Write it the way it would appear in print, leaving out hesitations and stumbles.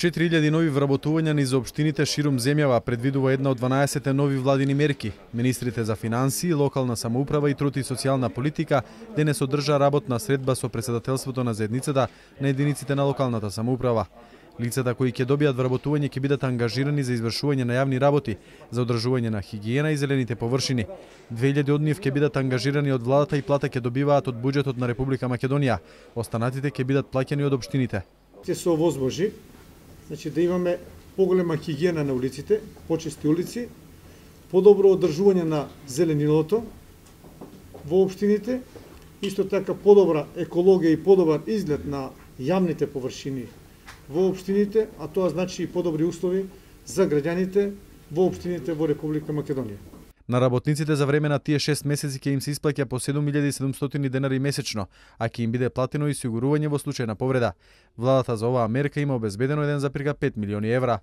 4.000 нови вработувања низ општините ширум земјава предвидува една од 12 нови владини мерки. Министрите за финансии, локална самоуправа и труд и социјална политика денес одржа работна средба со претседателството на заедницата на единиците на локалната самоуправа. Лицата кои ќе добијат вработување ќе бидат ангажирани за извршување на јавни работи, за одржување на хигиена и зелените површини. 2000 од нив ќе бидат ангажирани од владата и плата ќе добиваат од буџетот на Република Македонија. Останатите ќе бидат плаќани од општините. Се овозможи да имаме поголема хигиена на улиците, почисти улици, подобро одржување на зелениното во општините, исто така подобра екологија и подобар изглед на јавните површини во општините, а тоа значи и подобри услови за граѓаните во општините во Република Македонија. На работниците за време на тие 6 месеци ќе им се исплаќа по 7.700 денари месечно, а ќе им биде платено и осигурување во случај на повреда. Владата за оваа мерка има обезбедено 1,5 милиони евра.